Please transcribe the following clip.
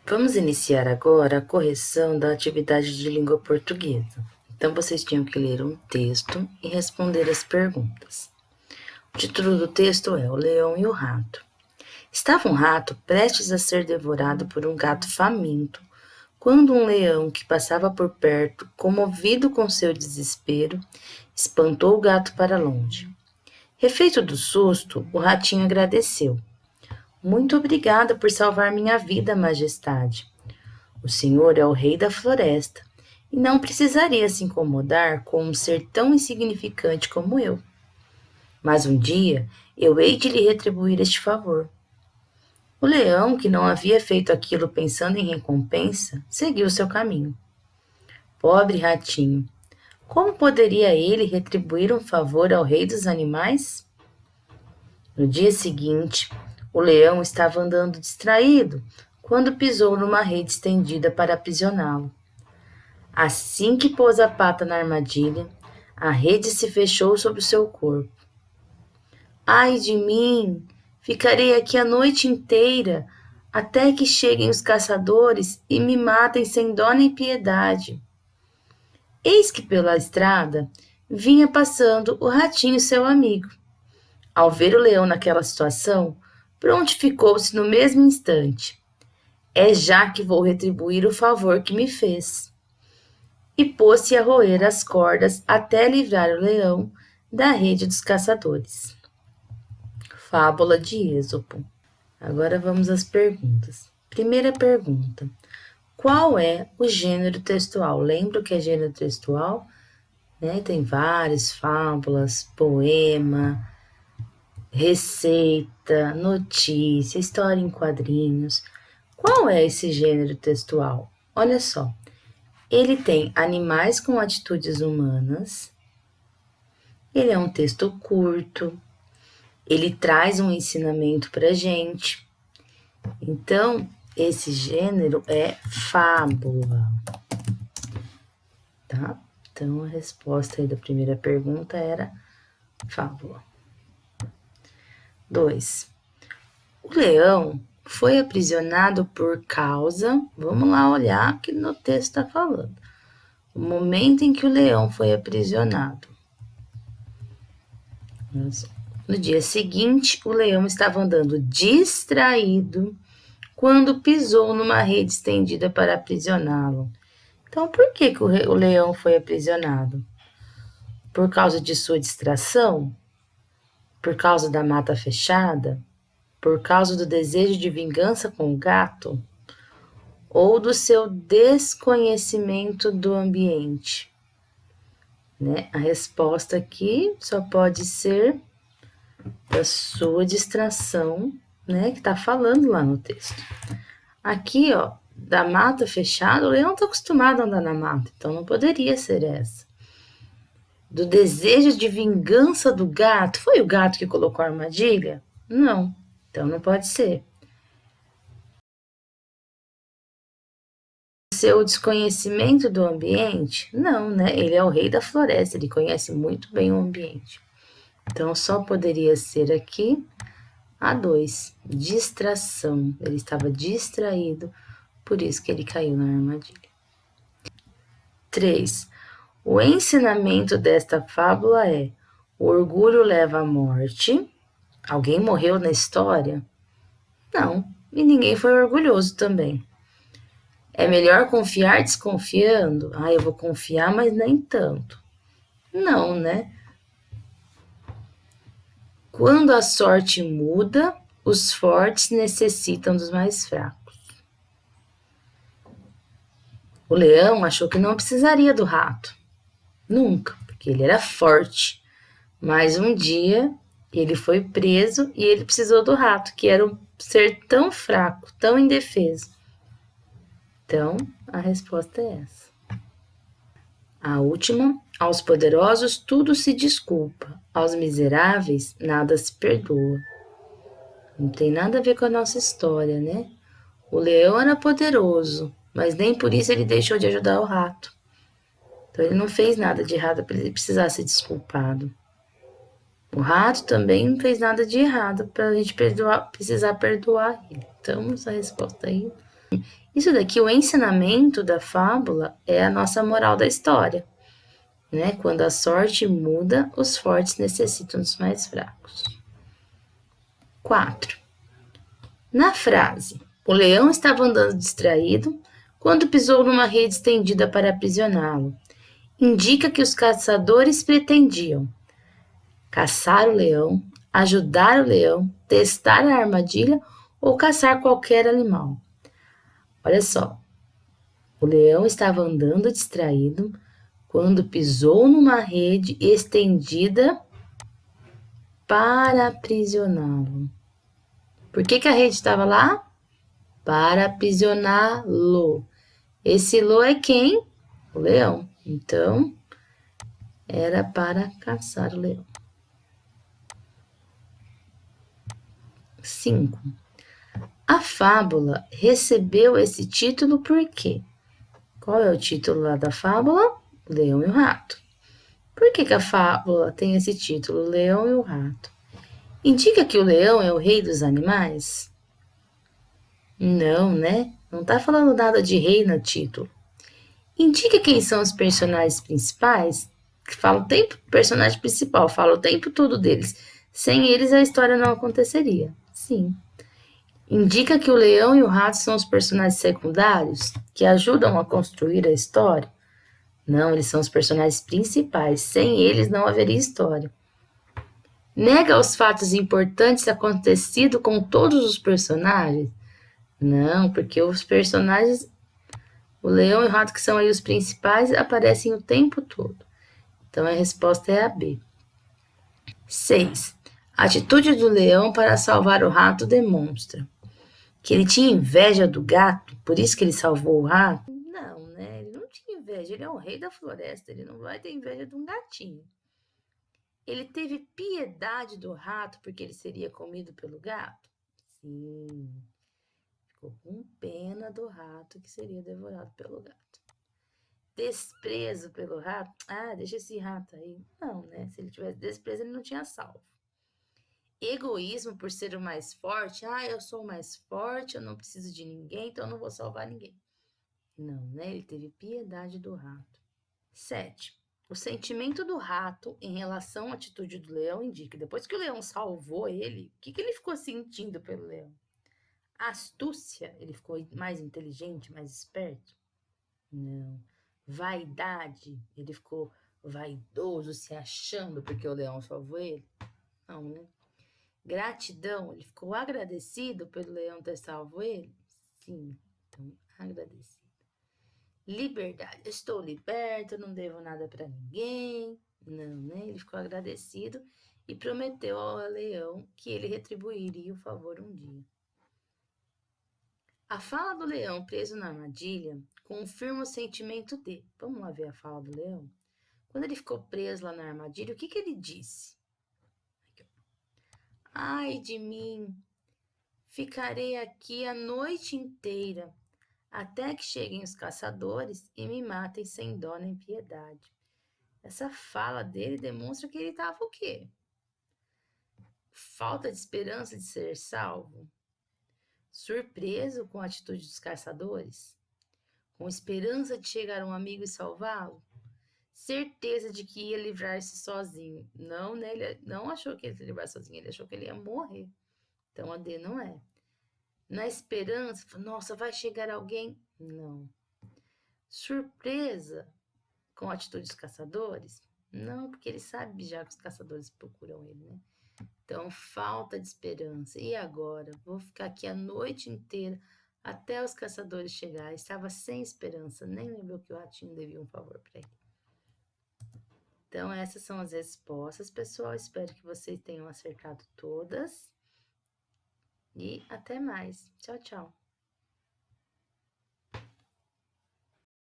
Vamos iniciar agora a correção da atividade de língua portuguesa. Então, vocês tinham que ler um texto e responder as perguntas. O título do texto é O Leão e o Rato. Estava um rato prestes a ser devorado por um gato faminto, quando um leão que passava por perto, comovido com seu desespero, espantou o gato para longe. Refeito do susto, o ratinho agradeceu. Muito obrigada por salvar minha vida, majestade. O senhor é o rei da floresta e não precisaria se incomodar com um ser tão insignificante como eu. Mas um dia eu hei de lhe retribuir este favor. O leão, que não havia feito aquilo pensando em recompensa, seguiu seu caminho. Pobre ratinho! Como poderia ele retribuir um favor ao rei dos animais? No dia seguinte, o leão estava andando distraído quando pisou numa rede estendida para aprisioná-lo. Assim que pôs a pata na armadilha, a rede se fechou sobre o seu corpo. Ai de mim! Ficarei aqui a noite inteira, até que cheguem os caçadores e me matem sem dó nem piedade. Eis que pela estrada vinha passando o ratinho, seu amigo. Ao ver o leão naquela situação, prontificou-se no mesmo instante. É já que vou retribuir o favor que me fez. E pôs-se a roer as cordas até livrar o leão da rede dos caçadores. Fábula de Êxopo. Agora vamos às perguntas. Primeira pergunta. Qual é o gênero textual? Lembra o que é gênero textual? Tem várias fábulas, poema, receita, notícia, história em quadrinhos. Qual é esse gênero textual? Olha só. Ele tem animais com atitudes humanas. Ele é um texto curto. Ele traz um ensinamento para a gente. Então, esse gênero é fábula. Tá? Então, a resposta aí da primeira pergunta era fábula. 2. O leão foi aprisionado por causa... Vamos lá olhar o que no texto está falando. O momento em que o leão foi aprisionado. No dia seguinte, o leão estava andando distraído quando pisou numa rede estendida para aprisioná-lo. Então, por que o leão foi aprisionado? Por causa de sua distração? Por causa da mata fechada? Por causa do desejo de vingança com o gato? Ou do seu desconhecimento do ambiente? A resposta aqui só pode ser da sua distração, que está falando lá no texto. Aqui, ó, da mata fechada, o leão está acostumado a andar na mata, então não poderia ser essa. Do desejo de vingança do gato, foi o gato que colocou a armadilha? Não, então não pode ser. Seu desconhecimento do ambiente? Não, ele é o rei da floresta, ele conhece muito bem o ambiente. Então, só poderia ser aqui a 2, distração. Ele estava distraído, por isso que ele caiu na armadilha. 3. O ensinamento desta fábula é: o orgulho leva à morte. Alguém morreu na história? Não, e ninguém foi orgulhoso também. É melhor confiar desconfiando? Eu vou confiar, mas nem tanto. Não, Quando a sorte muda, os fortes necessitam dos mais fracos. O leão achou que não precisaria do rato. Nunca, porque ele era forte. Mas um dia ele foi preso e ele precisou do rato, que era um ser tão fraco, tão indefeso. Então, a resposta é essa. A última: aos poderosos tudo se desculpa, aos miseráveis nada se perdoa. Não tem nada a ver com a nossa história, O leão era poderoso, mas nem por isso ele deixou de ajudar o rato. Então ele não fez nada de errado para ele precisar ser desculpado. O rato também não fez nada de errado para a gente precisar perdoar ele. Então, essa resposta aí Isso daqui, o ensinamento da fábula, é a nossa moral da história, né? Quando a sorte muda, os fortes necessitam dos mais fracos. 4. Na frase, o leão estava andando distraído quando pisou numa rede estendida para aprisioná-lo. Indica que os caçadores pretendiam caçar o leão, ajudar o leão, testar a armadilha ou caçar qualquer animal. Olha só, o leão estava andando distraído quando pisou numa rede estendida para aprisioná-lo. Por que a rede estava lá? Para aprisioná-lo. Esse lo é quem? O leão. Então, era para caçar o leão. 5. A fábula recebeu esse título por quê? Qual é o título lá da fábula? O Leão e o Rato. Por que a fábula tem esse título, o Leão e o Rato? Indica que o leão é o rei dos animais? Não, né? Não está falando nada de rei no título. Indica quem são os personagens principais? Que fala o tempo, personagem principal, fala o tempo todo deles. Sem eles a história não aconteceria. Sim. Indica que o leão e o rato são os personagens secundários que ajudam a construir a história? Não, eles são os personagens principais. Sem eles não haveria história. Nega os fatos importantes acontecidos com todos os personagens? Não, porque os personagens, o leão e o rato, que são aí os principais, aparecem o tempo todo. Então a resposta é a B. 6. A atitude do leão para salvar o rato demonstra que ele tinha inveja do gato, por isso que ele salvou o rato? Não, né? Ele não tinha inveja, ele é o rei da floresta, ele não vai ter inveja de um gatinho. Ele teve piedade do rato porque ele seria comido pelo gato? Sim. Ficou com pena do rato que seria devorado pelo gato. Desprezo pelo rato? Ah, deixa esse rato aí. Não, né? Se ele tivesse desprezo, ele não tinha salvo. Egoísmo por ser o mais forte? Ah, eu sou o mais forte, eu não preciso de ninguém, então eu não vou salvar ninguém. Não, né? Ele teve piedade do rato. 7. O sentimento do rato em relação à atitude do leão indica, depois que o leão salvou ele, o que ele ficou sentindo pelo leão? Astúcia? Ele ficou mais inteligente, mais esperto? Não. Vaidade? Ele ficou vaidoso, se achando porque o leão salvou ele? Não, né? Gratidão? Ele ficou agradecido pelo leão ter salvo ele? Sim. Então, agradecido. Liberdade. Estou liberto, não devo nada para ninguém. Não, né? Ele ficou agradecido e prometeu ao leão que ele retribuiria o favor um dia. A fala do leão preso na armadilha confirma o sentimento dele. Vamos lá ver a fala do leão? Quando ele ficou preso lá na armadilha, o que ele disse? Ai de mim, ficarei aqui a noite inteira, até que cheguem os caçadores e me matem sem dó nem piedade. Essa fala dele demonstra que ele estava o quê? Falta de esperança de ser salvo? Surpreso com a atitude dos caçadores? Com esperança de chegar um amigo e salvá-lo? Certeza de que ia livrar-se sozinho? Não, né? Ele não achou que ele ia se livrar sozinho, ele achou que ele ia morrer. Então a D não é. Na esperança, nossa, vai chegar alguém? Não. Surpresa com a atitude dos caçadores? Não, porque ele sabe já que os caçadores procuram ele, né? Então, falta de esperança. E agora? Vou ficar aqui a noite inteira até os caçadores chegarem. Estava sem esperança, nem lembrou que o ratinho devia um favor para ele. Então, essas são as respostas, pessoal. Espero que vocês tenham acertado todas. E até mais. Tchau, tchau.